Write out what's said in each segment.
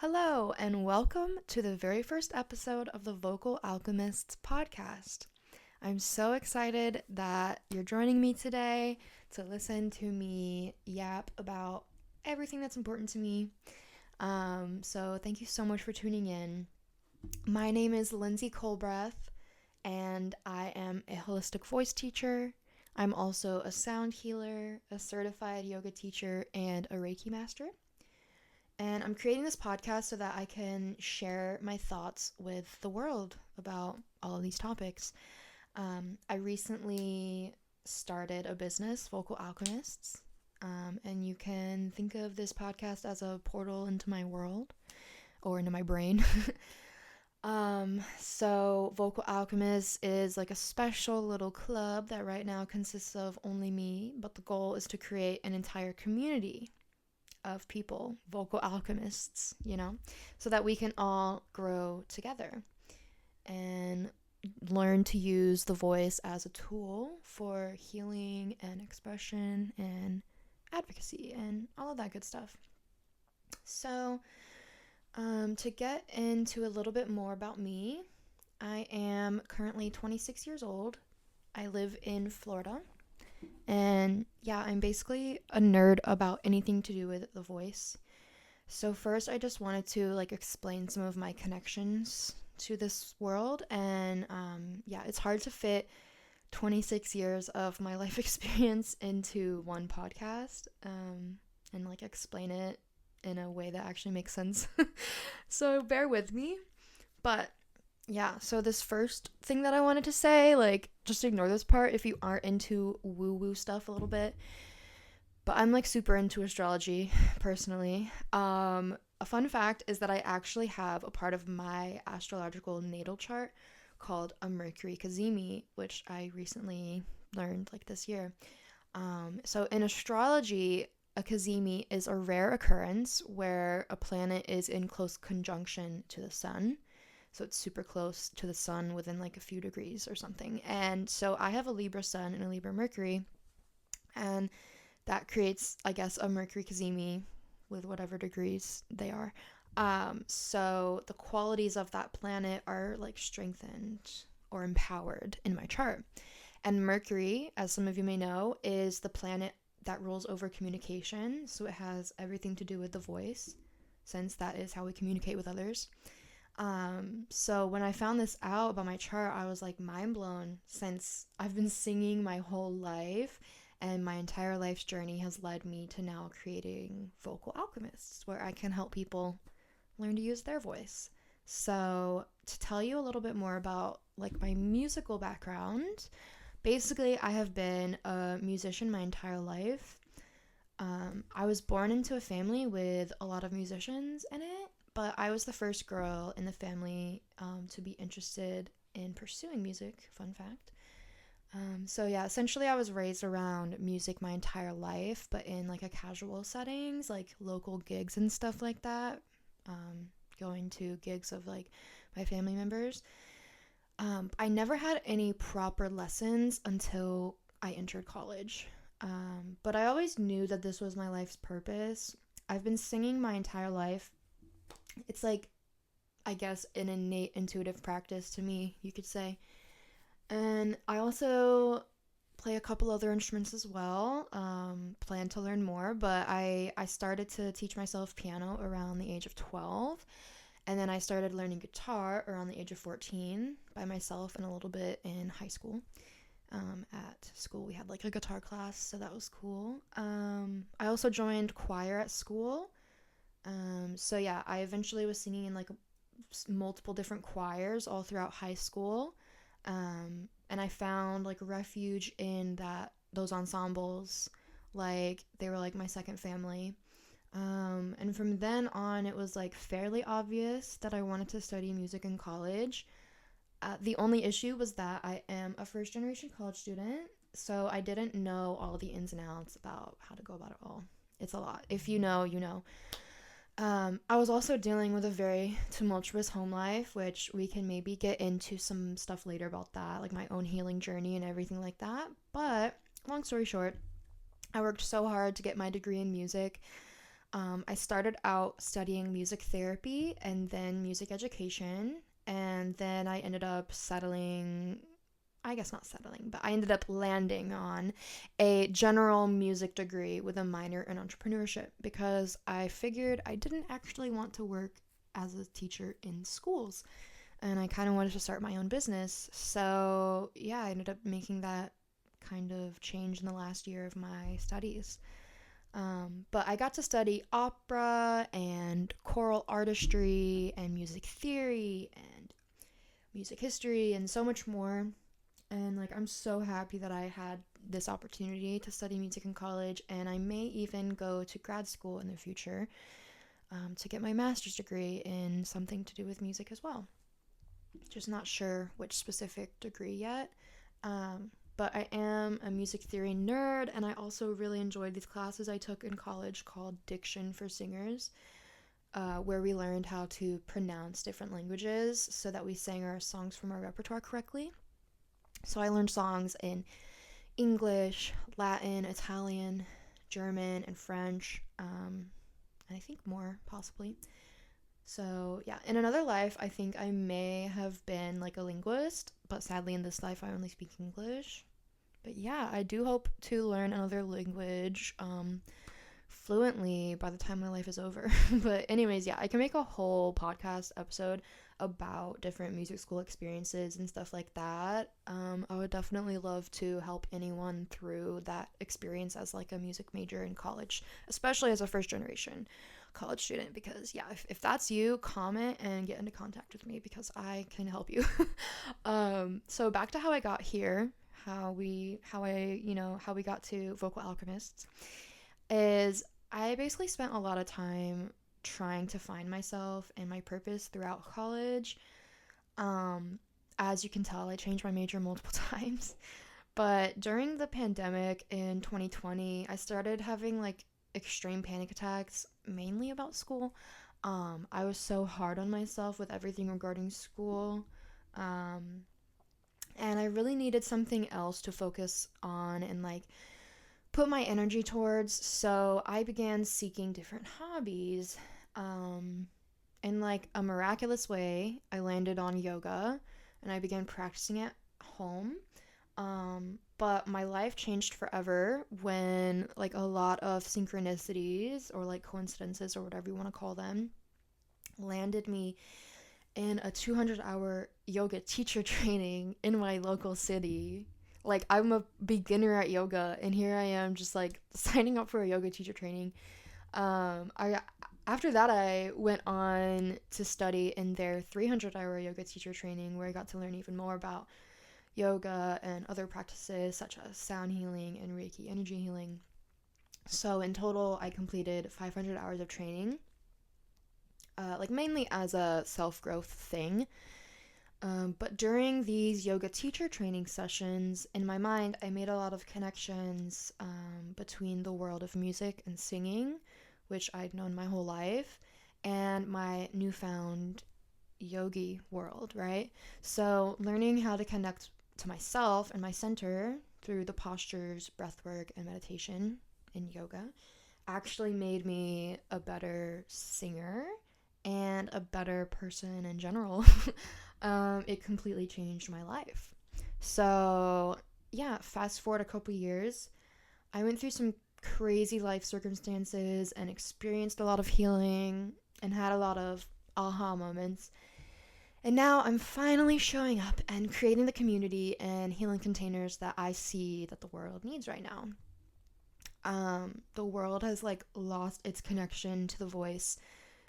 Hello, and welcome to the very first episode of the Vocal Alchemists Podcast. I'm so excited that you're joining me today to listen to me yap about everything that's important to me. So thank you so much for tuning in. My name is Lyndsey Colbreath, and I am a holistic voice teacher. I'm also a sound healer, a certified yoga teacher, and a Reiki master. And I'm creating this podcast so that I can share my thoughts with the world about all of these topics. I recently started a business, Vocal Alchemists, and you can think of this podcast as a portal into my world or into my brain. So Vocal Alchemists is like a special little club that right now consists of only me, but the goal is to create an entire community of people, vocal alchemists, so that we can all grow together and learn to use the voice as a tool for healing and expression and advocacy and all of that good stuff. So, to get into a little bit more about me, I am currently 26 years old. I live in Florida. And yeah, I'm basically a nerd about anything to do with the voice. So first, I just wanted to explain some of my connections to this world. And it's hard to fit 26 years of my life experience into one podcast and explain it in a way that actually makes sense. So bear with me. But yeah, so this first thing that I wanted to say, just ignore this part if you aren't into woo-woo stuff a little bit. But I'm super into astrology, personally. A fun fact is that I actually have a part of my astrological natal chart called a Mercury Cazimi, which I recently learned this year. So in astrology, a Cazimi is a rare occurrence where a planet is in close conjunction to the sun. So it's super close to the sun within a few degrees or something. And so I have a Libra sun and a Libra Mercury. And that creates, I guess, a Mercury Cazimi with whatever degrees they are. So the qualities of that planet are strengthened or empowered in my chart. And Mercury, as some of you may know, is the planet that rules over communication. So it has everything to do with the voice, since that is how we communicate with others. So when I found this out about my chart, I was mind blown, since I've been singing my whole life and my entire life's journey has led me to now creating Vocal Alchemists, where I can help people learn to use their voice. So to tell you a little bit more about my musical background, basically I have been a musician my entire life. I was born into a family with a lot of musicians in it, but I was the first girl in the family to be interested in pursuing music, fun fact. So yeah, essentially I was raised around music my entire life, but in a casual settings, local gigs and stuff like that, going to gigs of my family members. I never had any proper lessons until I entered college, but I always knew that this was my life's purpose. I've been singing my entire life. It's I guess, an innate intuitive practice to me, you could say. And I also play a couple other instruments as well. Plan to learn more, but I started to teach myself piano around the age of 12. And then I started learning guitar around the age of 14 by myself and a little bit in high school. At school we had a guitar class, so that was cool. I also joined choir at school. So yeah, I eventually was singing in multiple different choirs all throughout high school. And I found refuge in those ensembles. They were my second family. And from then on, it was fairly obvious that I wanted to study music in college. The only issue was that I am a first generation college student, so I didn't know all the ins and outs about how to go about it all. It's a lot. If you know, you know. I was also dealing with a very tumultuous home life, which we can maybe get into some stuff later about that, my own healing journey and everything like that. But long story short, I worked so hard to get my degree in music. I started out studying music therapy and then music education, and then I ended up I ended up landing on a general music degree with a minor in entrepreneurship because I figured I didn't actually want to work as a teacher in schools and I kind of wanted to start my own business. So, yeah, I ended up making that kind of change in the last year of my studies. But I got to study opera and choral artistry and music theory and music history and so much more. And like I'm so happy that I had this opportunity to study music in college, and I may even go to grad school in the future to get my master's degree in something to do with music as well. Just not sure which specific degree yet. But I am a music theory nerd, and I also really enjoyed these classes I took in college called Diction for Singers, where we learned how to pronounce different languages so that we sang our songs from our repertoire correctly. So I learned songs in English, Latin, Italian, German, and French, and I think more, possibly. So, yeah, in another life, I think I may have been like a linguist, but sadly in this life, I only speak English. But yeah, I do hope to learn another language fluently by the time my life is over. But anyways, yeah, I can make a whole podcast episode about different music school experiences and stuff like that. I would definitely love to help anyone through that experience as like a music major in college, especially as a first generation college student, because yeah, if that's you, comment and get into contact with me because I can help you. So back to how I got here, how we got to Vocal Alchemists is I basically spent a lot of time trying to find myself and my purpose throughout college. As you can tell, I changed my major multiple times. But during the pandemic in 2020, I started having like extreme panic attacks, mainly about school. I was so hard on myself with everything regarding school. And I really needed something else to focus on and like put my energy towards. So I began seeking different hobbies. In like a miraculous way, I landed on yoga and I began practicing at home. But my life changed forever when like a lot of synchronicities or like coincidences or whatever you want to call them landed me in a 200-hour yoga teacher training in my local city. Like I'm a beginner at yoga and here I am just like signing up for a yoga teacher training. I After that I went on to study in their 300-hour yoga teacher training where I got to learn even more about yoga and other practices such as sound healing and Reiki energy healing. So in total, I completed 500 hours of training, like mainly as a self-growth thing. But during these yoga teacher training sessions, in my mind, I made a lot of connections between the world of music and singing, which I'd known my whole life, and my newfound yogi world, right? So learning how to connect to myself and my center through the postures, breathwork, and meditation in yoga actually made me a better singer and a better person in general. It completely changed my life. So, yeah, fast forward a couple years, I went through some crazy life circumstances and experienced a lot of healing and had a lot of aha moments. And now I'm finally showing up and creating the community and healing containers that I see that the world needs right now. The world has like lost its connection to the voice,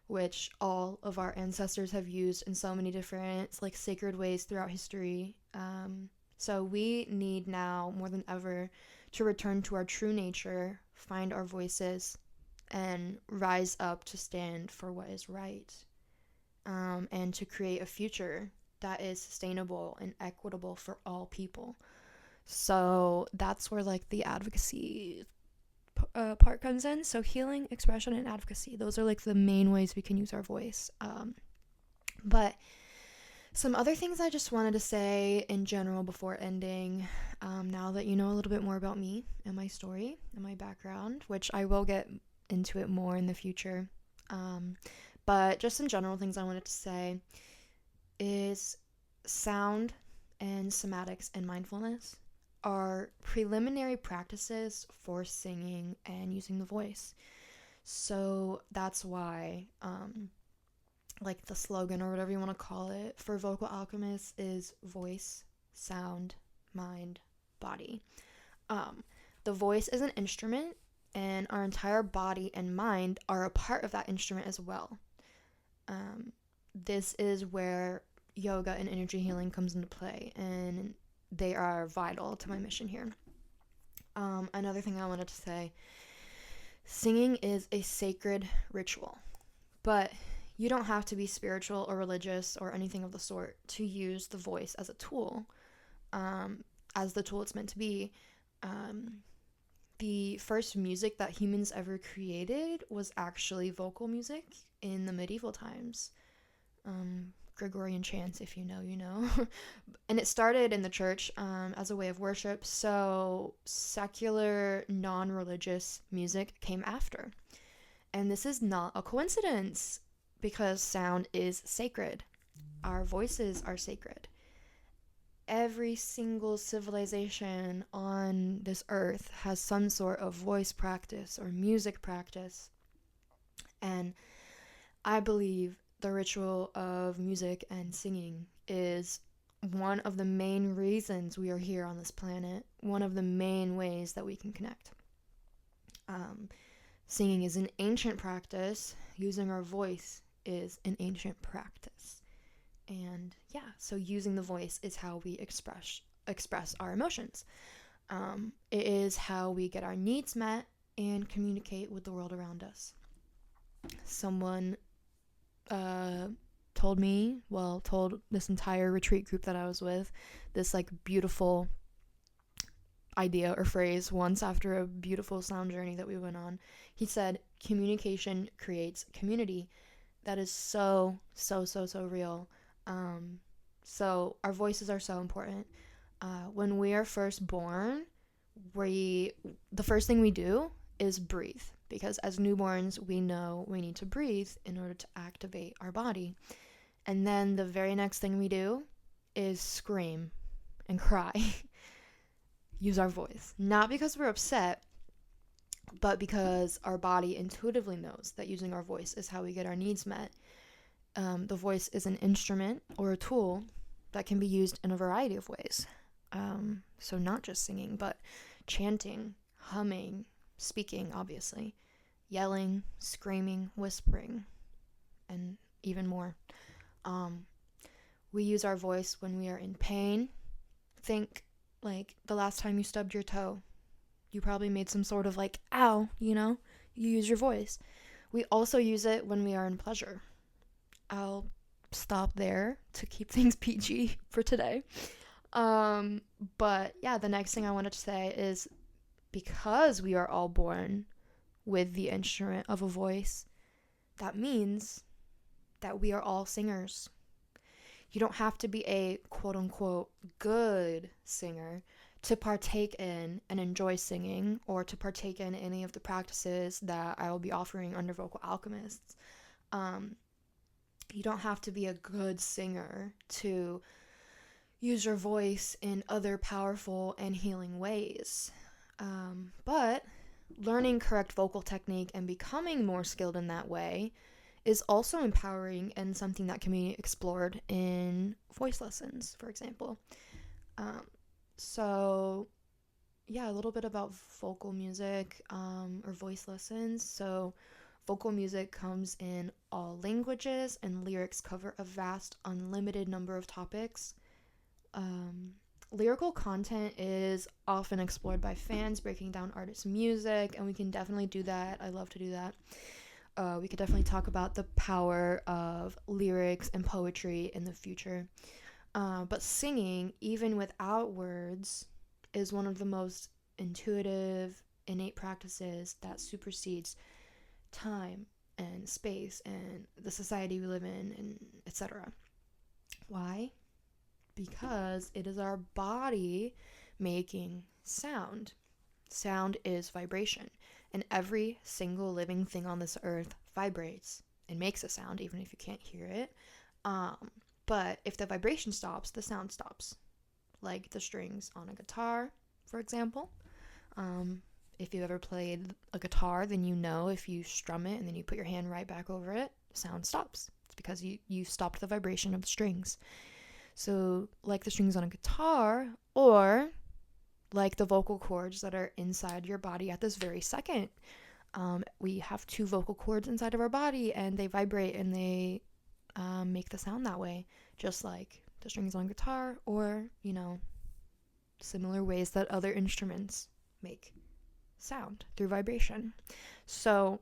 which all of our ancestors have used in so many different like sacred ways throughout history. So we need now more than ever to return to our true nature, find our voices, and rise up to stand for what is right. And to create a future that is sustainable and equitable for all people. So that's where like the advocacy part comes in. So healing, expression, and advocacy, those are like the main ways we can use our voice. But some other things I just wanted to say in general before ending, now that you know a little bit more about me and my story and my background, which I will get into it more in the future. But just some general things I wanted to say is sound and somatics and mindfulness are preliminary practices for singing and using the voice. So that's why, like the slogan or whatever you want to call it for Vocal Alchemists is voice, sound, mind, body. The voice is an instrument, and our entire body and mind are a part of that instrument as well. This is where yoga and energy healing comes into play, and they are vital to my mission here. Another thing I wanted to say, singing is a sacred ritual, but you don't have to be spiritual or religious or anything of the sort to use the voice as a tool, as the tool it's meant to be. The first music that humans ever created was actually vocal music in the medieval times. Gregorian chants, if you know, you know. And it started in the church as a way of worship, so secular, non-religious music came after. And this is not a coincidence, because sound is sacred. Our voices are sacred. Every single civilization on this earth has some sort of voice practice or music practice. And I believe the ritual of music and singing is one of the main reasons we are here on this planet, one of the main ways that we can connect. Singing is an ancient practice. Using our voice is an ancient practice. And yeah, so using the voice is how we express our emotions. It is how we get our needs met and communicate with the world around us. Someone told this entire retreat group that I was with this like beautiful idea or phrase once after a beautiful sound journey that we went on. He said, communication creates community. That is so real. So our voices are so important. When we are first born, the first thing we do is breathe, because as newborns, we know we need to breathe in order to activate our body. And then the very next thing we do is scream and cry. Use our voice. Not because we're upset, but because our body intuitively knows that using our voice is how we get our needs met. The voice is an instrument or a tool that can be used in a variety of ways. So not just singing, but chanting, humming, speaking, obviously, yelling, screaming, whispering, and even more. We use our voice when we are in pain. Think like the last time you stubbed your toe. You probably made some sort of like, ow, you know? You use your voice. We also use it when we are in pleasure. I'll stop there to keep things PG for today. But yeah, the next thing I wanted to say is, because we are all born with the instrument of a voice, that means that we are all singers. You don't have to be a quote-unquote good singer to partake in and enjoy singing, or to partake in any of the practices that I will be offering under Vocal Alchemists. You don't have to be a good singer to use your voice in other powerful and healing ways. But learning correct vocal technique and becoming more skilled in that way is also empowering and something that can be explored in voice lessons, for example. So yeah, a little bit about vocal music or voice lessons. So vocal music comes in all languages, and lyrics cover a vast, unlimited number of topics. Lyrical content is often explored by fans, breaking down artists' music, and we can definitely do that. I love to do that. We could definitely talk about the power of lyrics and poetry in the future. But singing, even without words, is one of the most intuitive, innate practices that supersedes time and space and the society we live in, and etc. Why? Because it is our body making sound. Sound is vibration, And every single living thing on this earth vibrates and makes a sound, even if you can't hear it. But if the vibration stops, the sound stops. Like the strings on a guitar, for example. If you've ever played a guitar, then you know if you strum it and then you put your hand right back over it, sound stops. It's because you stopped the vibration of the strings. So like the strings on a guitar, or like the vocal cords that are inside your body at this very second. We have 2 vocal cords inside of our body, and they vibrate and they make the sound that way, just like the strings on guitar, or, similar ways that other instruments make sound through vibration. So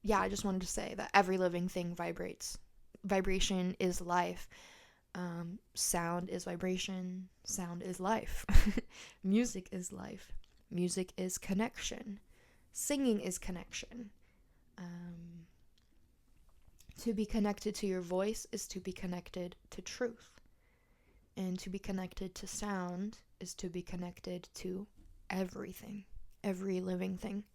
yeah, I just wanted to say that every living thing vibrates. Vibration is life. Sound is vibration. Sound is life. Music is life. Music is connection. Singing is connection. To be connected to your voice is to be connected to truth. And to be connected to sound is to be connected to everything, every living thing.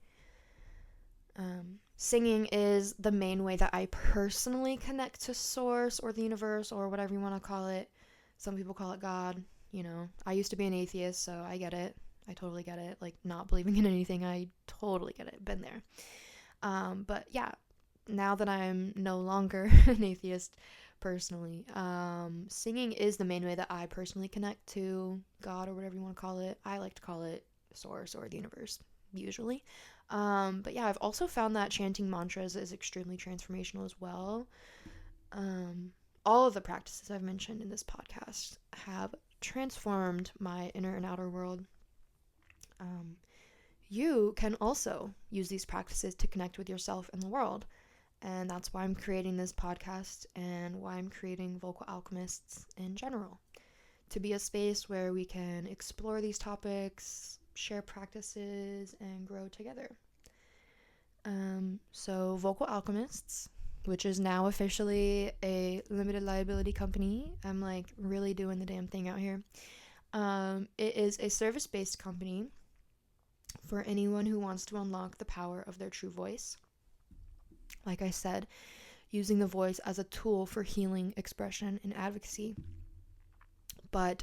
Singing is the main way that I personally connect to source or the universe or whatever you want to call it. Some people call it God. I used to be an atheist, so I get it. I totally get it. Like, not believing in anything, I totally get it. Been there. But yeah, now that I'm no longer an atheist personally, singing is the main way that I personally connect to God or whatever you want to call it. I like to call it source or the universe, usually. But yeah, I've also found that chanting mantras is extremely transformational as well. All of the practices I've mentioned in this podcast have transformed my inner and outer world. You can also use these practices to connect with yourself and the world. And that's why I'm creating this podcast and why I'm creating Vocal Alchemists in general. To be a space where we can explore these topics, share practices, and grow together. So Vocal Alchemists, which is now officially a limited liability company. I'm like really doing the damn thing out here. It is a service-based company for anyone who wants to unlock the power of their true voice. Like I said, using the voice as a tool for healing, expression, and advocacy. But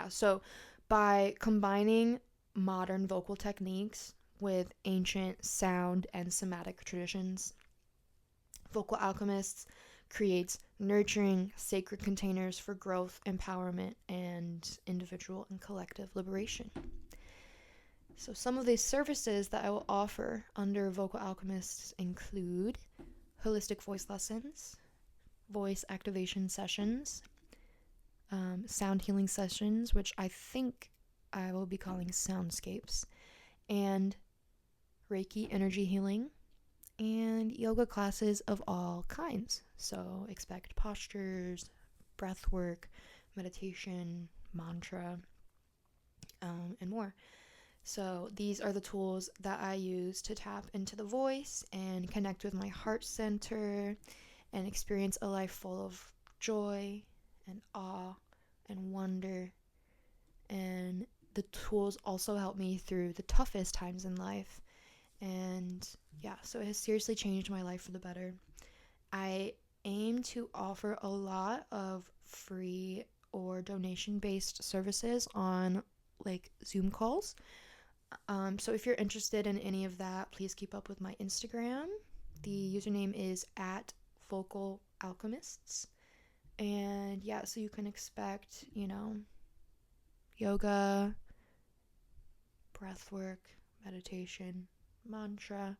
so by combining modern vocal techniques with ancient sound and somatic traditions, Vocal Alchemists creates nurturing, sacred containers for growth, empowerment, and individual and collective liberation. So some of these services that I will offer under Vocal Alchemists include holistic voice lessons, voice activation sessions, sound healing sessions, which I think I will be calling soundscapes, and Reiki energy healing, and yoga classes of all kinds. So expect postures, breath work, meditation, mantra, and more. So these are the tools that I use to tap into the voice and connect with my heart center and experience a life full of joy and awe and wonder. And the tools also help me through the toughest times in life. And yeah, so it has seriously changed my life for the better. I aim to offer a lot of free or donation-based services on like Zoom calls. So if you're interested in any of that, please keep up with my Instagram. The username is @Vocal Alchemists. And yeah, so you can expect, yoga, breath work, meditation, mantra,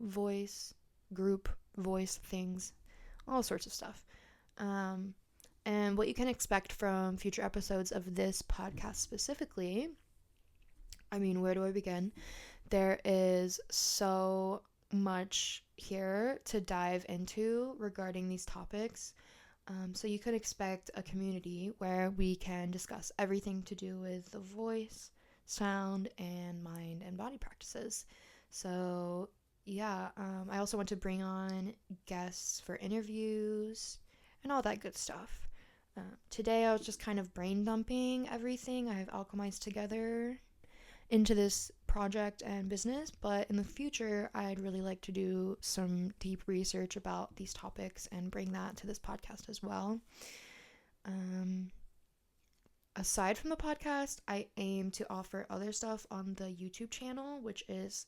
voice, group voice things, all sorts of stuff. And what you can expect from future episodes of this podcast specifically, where do I begin? There is so much here to dive into regarding these topics. So you could expect a community where we can discuss everything to do with the voice, sound, and mind and body practices. So yeah, I also want to bring on guests for interviews and all that good stuff. Today I was just kind of brain dumping everything I have alchemized together into this project and business, but in the future I'd really like to do some deep research about these topics and bring that to this podcast as well. Aside from the podcast, I aim to offer other stuff on the YouTube channel, which is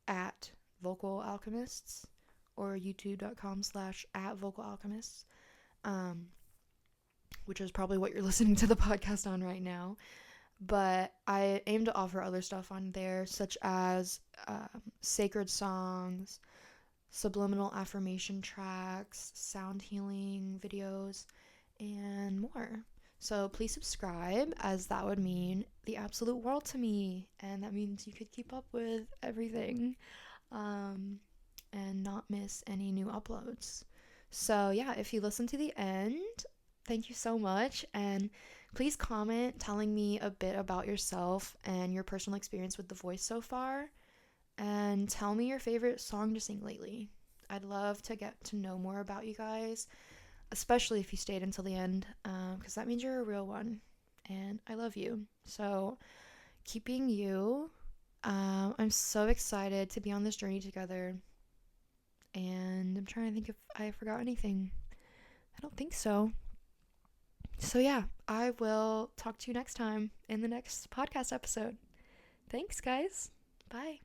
at Vocal Alchemists, or youtube.com/@vocalalchemists, which is probably what you're listening to the podcast on right now. But I aim to offer other stuff on there, such as sacred songs, subliminal affirmation tracks, sound healing videos, and more. So please subscribe, as that would mean the absolute world to me, and that means you could keep up with everything and not miss any new uploads. So yeah, if you listen to the end, thank you so much, and please comment telling me a bit about yourself and your personal experience with the voice so far, and tell me your favorite song to sing lately. I'd love to get to know more about you guys, especially if you stayed until the end, because that means you're a real one, and I love you. So keep being you. I'm so excited to be on this journey together, and I'm trying to think if I forgot anything. I don't think so. So yeah, I will talk to you next time in the next podcast episode. Thanks, guys. Bye.